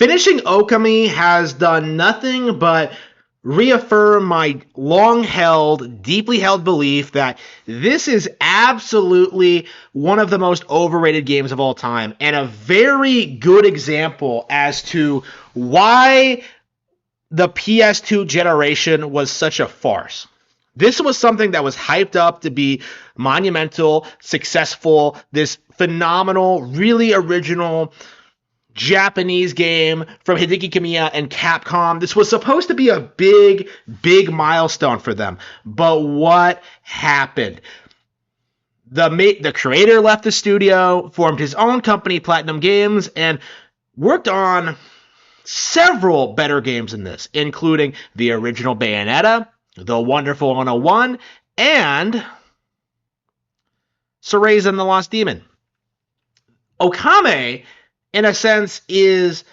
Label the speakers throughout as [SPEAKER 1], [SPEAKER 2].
[SPEAKER 1] Finishing Okami has done nothing but reaffirm my deeply held belief that this is absolutely one of the most overrated games of all time, and a very good example as to why the PS2 generation was such a farce. This was something that was hyped up to be monumental, successful, this phenomenal, really original Japanese game from Hideki Kamiya and Capcom. This was supposed to be a big, big milestone for them. But what happened? The creator left the studio, formed his own company, Platinum Games, and worked on several better games than this, including the original Bayonetta, The Wonderful 101, and Cereza and the Lost Demon. Okami, in a sense, is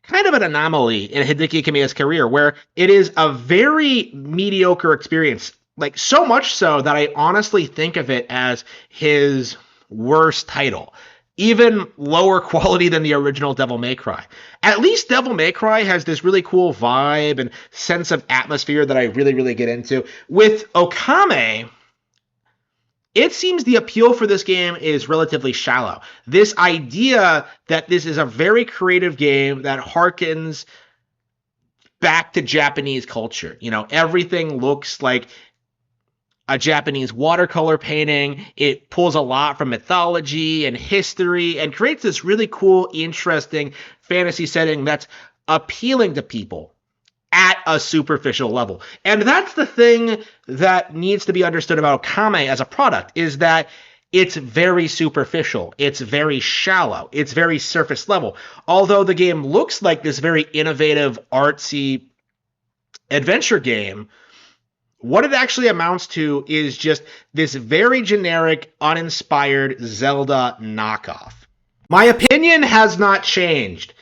[SPEAKER 1] kind of an anomaly in Hideki Kamiya's career, where it is a very mediocre experience. Like, so much so that I honestly think of it as his worst title. Even lower quality than the original Devil May Cry. At least Devil May Cry has this really cool vibe and sense of atmosphere that I really, really get into. With Okami, it seems the appeal for this game is relatively shallow. This idea that this is a very creative game that harkens back to Japanese culture. You know, everything looks like a Japanese watercolor painting. It pulls a lot from mythology and history and creates this really cool, interesting fantasy setting that's appealing to people at a superficial level. And that's the thing that needs to be understood about Okami as a product, is that it's very superficial. It's very shallow. It's very surface level. Although the game looks like this very innovative, artsy adventure game, what it actually amounts to is just this very generic, uninspired Zelda knockoff. My opinion has not changed.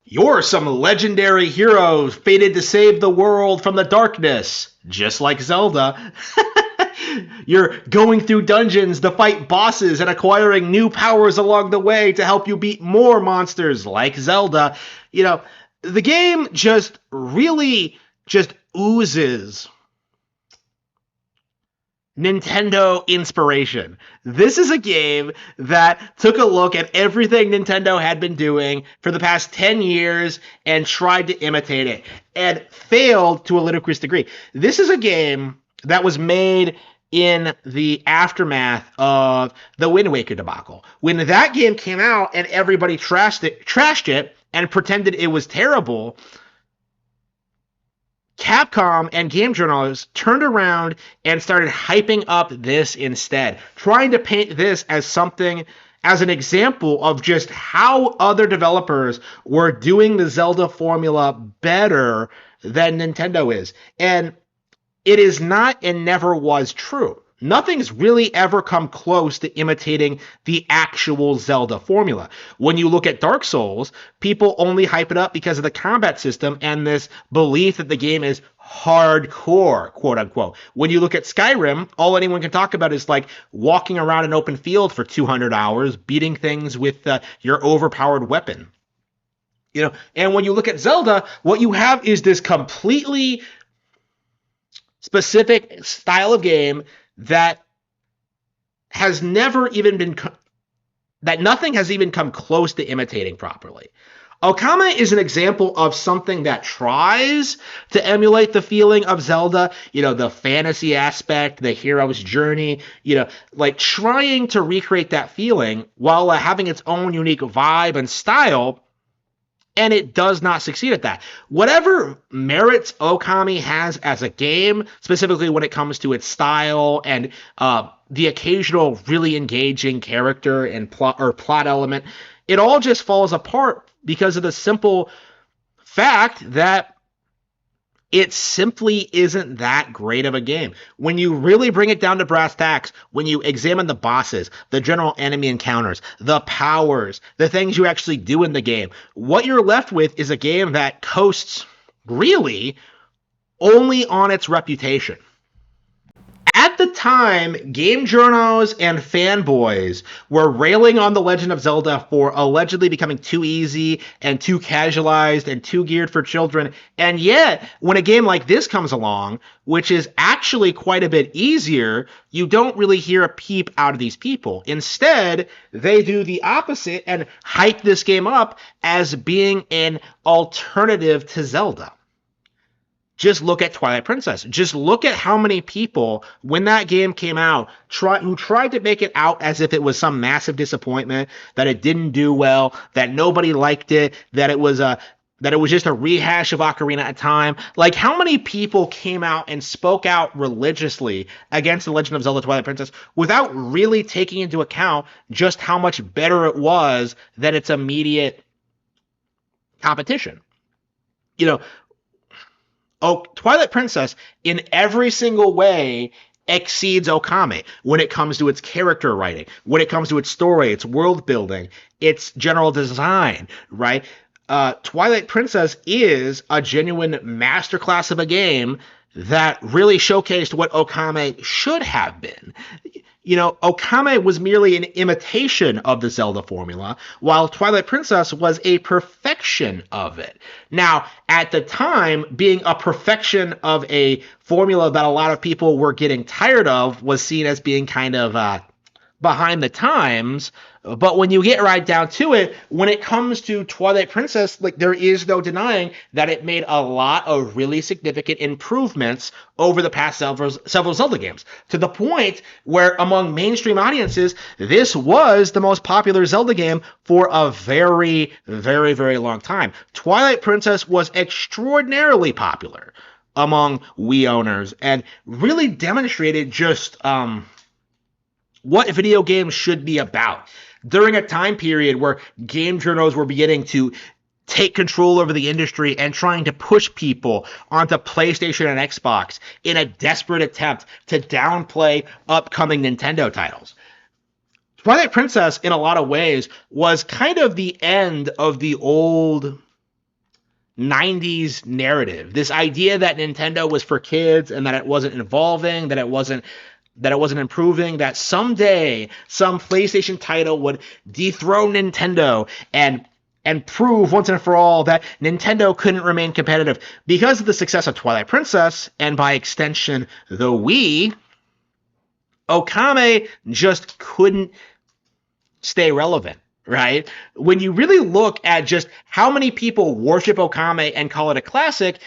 [SPEAKER 1] You're some legendary hero fated to save the world from the darkness, just like Zelda. You're going through dungeons to fight bosses and acquiring new powers along the way to help you beat more monsters, like Zelda. You know, the game just really just oozes Nintendo inspiration. This is a game that took a look at everything Nintendo had been doing for the past 10 years and tried to imitate it, and failed to a ludicrous degree. This is a game that was made in the aftermath of the Wind Waker debacle. When that game came out and everybody trashed it and pretended it was terrible, Capcom and game journalists turned around and started hyping up this instead, trying to paint this as something, as an example of just how other developers were doing the Zelda formula better than Nintendo is. And it is not and never was true. Nothing's really ever come close to imitating the actual Zelda formula. When you look at Dark Souls, people only hype it up because of the combat system and this belief that the game is hardcore, quote unquote. When you look at Skyrim, all anyone can talk about is like walking around an open field for 200 hours, beating things with your overpowered weapon. You know, and when you look at Zelda, what you have is this completely specific style of game that has never even been, that nothing has even come close to imitating properly. Okami is an example of something that tries to emulate the feeling of Zelda, you know, the fantasy aspect, the hero's journey, you know, like trying to recreate that feeling while having its own unique vibe and style. And it does not succeed at that. Whatever merits Okami has as a game, specifically when it comes to its style and the occasional really engaging character and plot element, it all just falls apart because of the simple fact that it simply isn't that great of a game. When you really bring it down to brass tacks, when you examine the bosses, the general enemy encounters, the powers, the things you actually do in the game, what you're left with is a game that coasts really only on its reputation. At the time, game journos and fanboys were railing on The Legend of Zelda for allegedly becoming too easy and too casualized and too geared for children. And yet, when a game like this comes along, which is actually quite a bit easier, you don't really hear a peep out of these people. Instead, they do the opposite and hype this game up as being an alternative to Zelda. Just look at Twilight Princess. Just look at how many people, when that game came out, who tried to make it out as if it was some massive disappointment, that it didn't do well, that nobody liked it, that it was just a rehash of Ocarina of Time. Like, how many people came out and spoke out religiously against The Legend of Zelda Twilight Princess without really taking into account just how much better it was than its immediate competition? You know, Twilight Princess, in every single way, exceeds Okami when it comes to its character writing, when it comes to its story, its world building, its general design, right? Twilight Princess is a genuine masterclass of a game that really showcased what Okami should have been. Okami was merely an imitation of the Zelda formula, while Twilight Princess was a perfection of it. Now, at the time, being a perfection of a formula that a lot of people were getting tired of was seen as being kind of behind the times. But when you get right down to it, when it comes to Twilight Princess, like, there is no denying that it made a lot of really significant improvements over the past several Zelda games, to the point where among mainstream audiences, this was the most popular Zelda game for a very, very, very long time. Twilight Princess was extraordinarily popular among Wii owners and really demonstrated just what video games should be about. During a time period where game journals were beginning to take control over the industry and trying to push people onto PlayStation and Xbox in a desperate attempt to downplay upcoming Nintendo titles. Twilight Princess, in a lot of ways, was kind of the end of the old 90s narrative. This idea that Nintendo was for kids and that it wasn't evolving, that it wasn't improving, that someday some PlayStation title would dethrone Nintendo and prove once and for all that Nintendo couldn't remain competitive. Because of the success of Twilight Princess, and by extension the Wii, Okami just couldn't stay relevant, right? When you really look at just how many people worship Okami and call it a classic,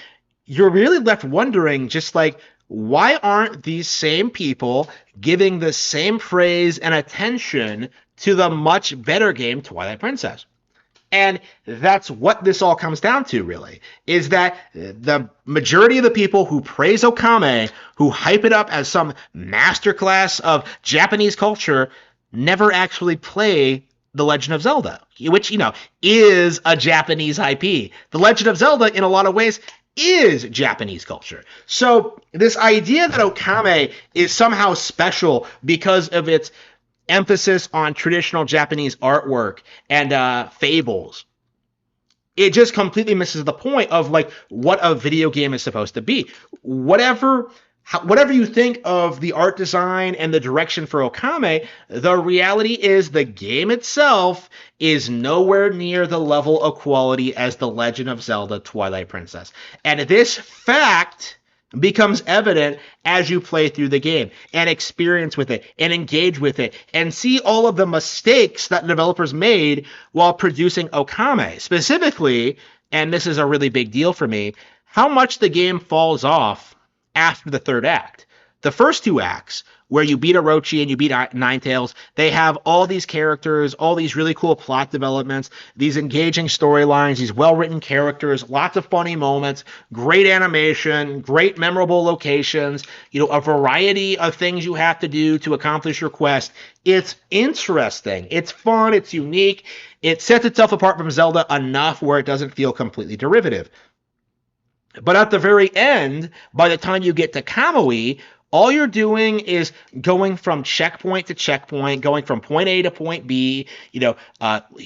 [SPEAKER 1] you're really left wondering, just like, why aren't these same people giving the same praise and attention to the much better game Twilight Princess? And that's what this all comes down to, really, is that the majority of the people who praise Okami, who hype it up as some masterclass of Japanese culture, never actually play The Legend of Zelda, which, is a Japanese IP. The Legend of Zelda, in a lot of ways, is Japanese culture. So this idea that Okami is somehow special because of its emphasis on traditional Japanese artwork and fables, it just completely misses the point of, like, what a video game is supposed to be. Whatever you think of the art design and the direction for Okami, the reality is the game itself is nowhere near the level of quality as The Legend of Zelda Twilight Princess. And this fact becomes evident as you play through the game and experience with it and engage with it and see all of the mistakes that developers made while producing Okami. Specifically, and this is a really big deal for me, how much the game falls off after the third act. The first two acts, where you beat Orochi and you beat Ninetales, they have all these characters, all these really cool plot developments, these engaging storylines, these well-written characters, lots of funny moments, great animation, great memorable locations, a variety of things you have to do to accomplish your quest. It's interesting. It's fun. It's unique. It sets itself apart from Zelda enough where it doesn't feel completely derivative. But at the very end, by the time you get to Kamui, all you're doing is going from checkpoint to checkpoint, going from point A to point B,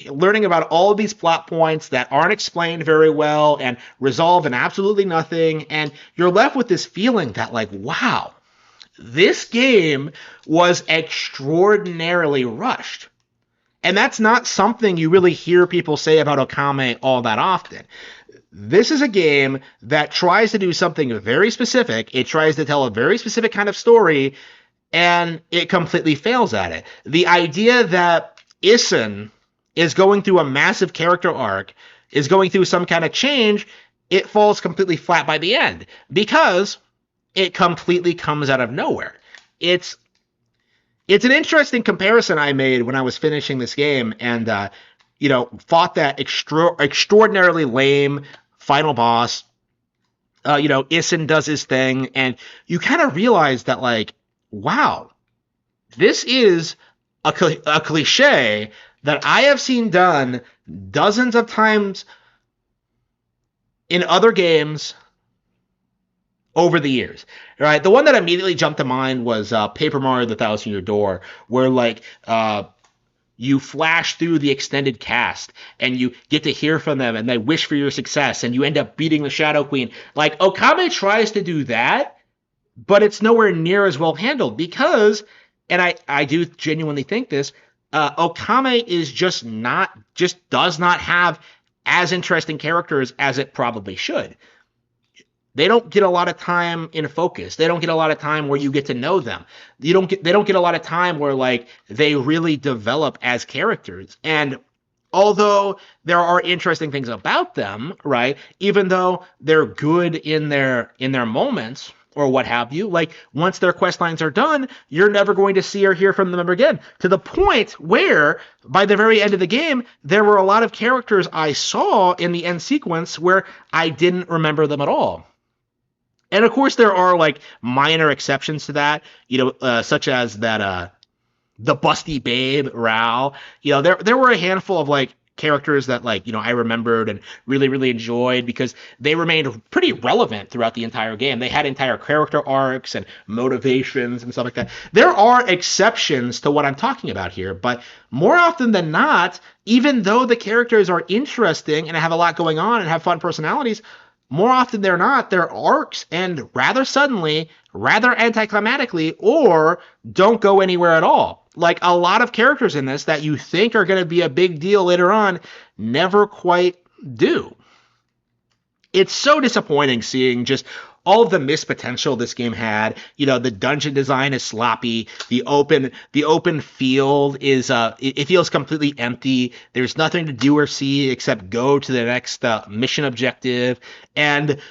[SPEAKER 1] learning about all of these plot points that aren't explained very well and resolve in absolutely nothing. And you're left with this feeling that, like, wow, This game was extraordinarily rushed. And that's not something you really hear people say about Okami all that often. This is a game that tries to do something very specific. It tries to tell a very specific kind of story, and it completely fails at it. The idea that Issen is going through a massive character arc, is going through some kind of change, it falls completely flat by the end because it completely comes out of nowhere. It's it's an interesting comparison I made when I was finishing this game and fought that extraordinarily lame final boss. Issen does his thing, and you kind of realize that, like, wow, this is a cliche that I have seen done dozens of times in other games over the years. Right? The one that immediately jumped to mind was Paper Mario: The Thousand Year Door, where you flash through the extended cast and you get to hear from them and they wish for your success and you end up beating the Shadow Queen. Like, Okami tries to do that, but it's nowhere near as well handled because, and I do genuinely think this, Okami is just does not have as interesting characters as it probably should. They don't get a lot of time in focus. They don't get a lot of time where you get to know them. They don't get a lot of time where, like, they really develop as characters. And although there are interesting things about them, right? Even though they're good in their moments or what have you, like, once their quest lines are done, you're never going to see or hear from them again. To the point where, by the very end of the game, there were a lot of characters I saw in the end sequence where I didn't remember them at all. And of course, there are, like, minor exceptions to that, such as that the busty babe Rao. There were a handful of, like, characters that, like, I remembered and really really enjoyed because they remained pretty relevant throughout the entire game. They had entire character arcs and motivations and stuff like that. There are exceptions to what I'm talking about here, but more often than not, even though the characters are interesting and have a lot going on and have fun personalities, more often than not, their arcs end rather suddenly, rather anticlimactically, or don't go anywhere at all. Like, a lot of characters in this that you think are going to be a big deal later on never quite do. It's so disappointing seeing just all of the missed potential this game had. The dungeon design is sloppy. The open field is it feels completely empty. There's nothing to do or see except go to the next mission objective, and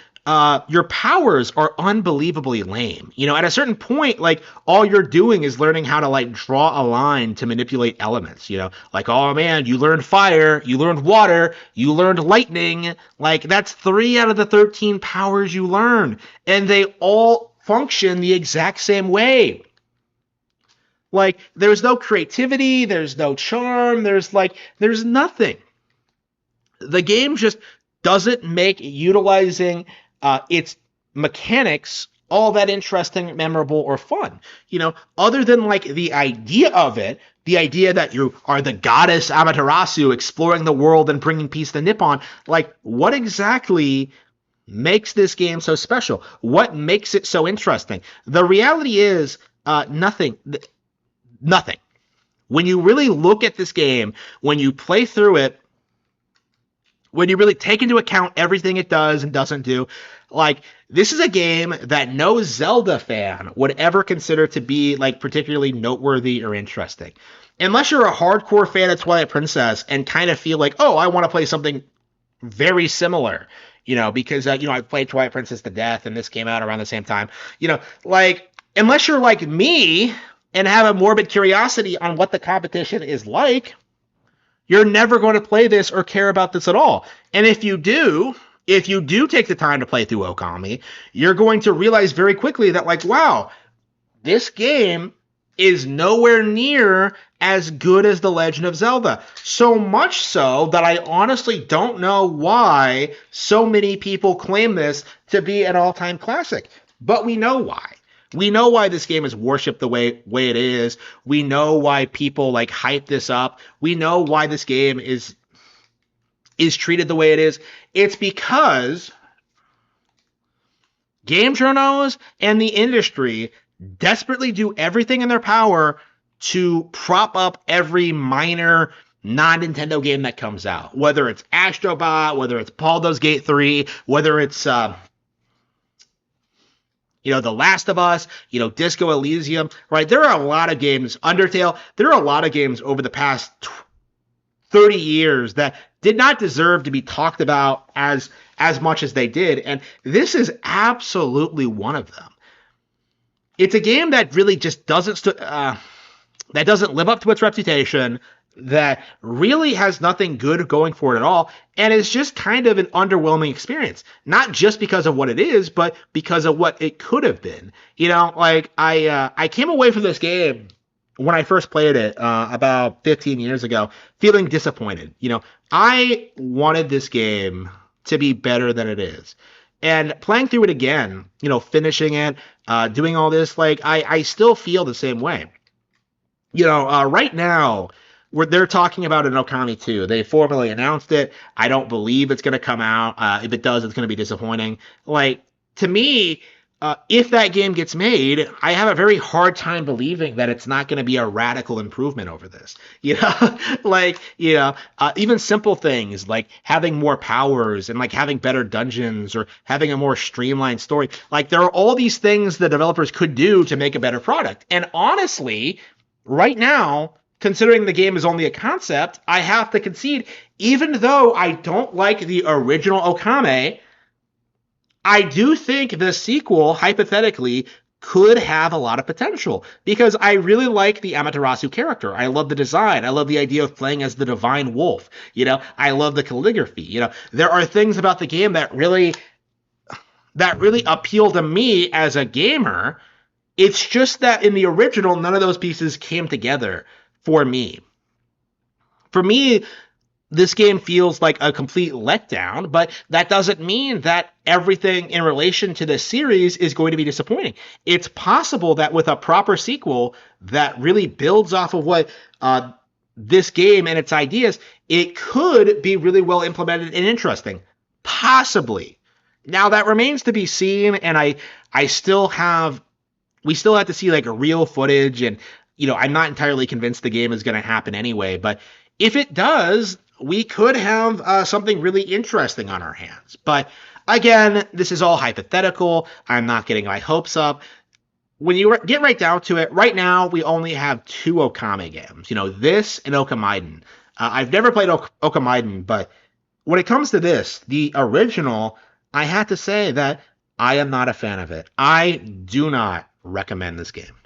[SPEAKER 1] your powers are unbelievably lame. At a certain point, like, all you're doing is learning how to, like, draw a line to manipulate elements. Like, oh man, you learned fire, you learned water, you learned lightning. Like, that's 3 out of the 13 powers you learn, and they all function the exact same way. Like, there's no creativity, there's no charm, there's nothing. The game just doesn't make utilizing its mechanics all that interesting, memorable, or fun. Other than, like, the idea of it, the idea that you are the goddess Amaterasu exploring the world and bringing peace to Nippon, like, what exactly makes this game so special? What makes it so interesting? The reality is nothing. Nothing. When you really look at this game, when you play through it, when you really take into account everything it does and doesn't do, like, this is a game that no Zelda fan would ever consider to be, like, particularly noteworthy or interesting. Unless you're a hardcore fan of Twilight Princess and kind of feel like, oh, I want to play something very similar, because, I played Twilight Princess to death and this came out around the same time. Like, unless you're like me and have a morbid curiosity on what the competition is like, you're never going to play this or care about this at all. And if you do take the time to play through Okami, you're going to realize very quickly that, like, wow, this game is nowhere near as good as The Legend of Zelda. So much so that I honestly don't know why so many people claim this to be an all-time classic. But we know why. We know why this game is worshipped the way it is. We know why people, like, hype this up. We know why this game is treated the way it is. It's because game journals and the industry desperately do everything in their power to prop up every minor non-Nintendo game that comes out, whether it's Astrobot, whether it's Baldur's Gate 3, whether it's The Last of Us, Disco Elysium, right? There are a lot of games, Undertale, there are a lot of games over the past 30 years that did not deserve to be talked about as much as they did, and this is absolutely one of them. It's a game that really just that doesn't live up to its reputation, that really has nothing good going for it at all, and is just kind of an underwhelming experience. Not just because of what it is, but because of what it could have been. I came away from this game when I first played it about 15 years ago, feeling disappointed. I wanted this game to be better than it is. And playing through it again, finishing it, doing all this, I still feel the same way. Right now, they're talking about an Okami 2. They formally announced it. I don't believe it's going to come out. If it does, it's going to be disappointing. To me, if that game gets made, I have a very hard time believing that it's not going to be a radical improvement over this. Even simple things like having more powers and having better dungeons or having a more streamlined story. There are all these things the developers could do to make a better product. And honestly, right now, considering the game is only a concept, I have to concede, even though I don't like the original Okami, I do think the sequel, hypothetically, could have a lot of potential because I really like the Amaterasu character. I love the design. I love the idea of playing as the divine wolf. I love the calligraphy. There are things about the game that really appeal to me as a gamer. It's just that in the original, none of those pieces came together for me. For me, this game feels like a complete letdown, but that doesn't mean that everything in relation to this series is going to be disappointing. It's possible that with a proper sequel that really builds off of what this game and its ideas, it could be really well implemented and interesting. Possibly. Now, that remains to be seen, and we still have to see real footage, and I'm not entirely convinced the game is going to happen anyway, but if it does, we could have something really interesting on our hands. But again, this is all hypothetical. I'm not getting my hopes up. When you get right down to it, right now we only have 2 Okami games. This and Okamiden. I've never played Okamiden, but when it comes to this, the original, I have to say that I am not a fan of it. I do not recommend this game.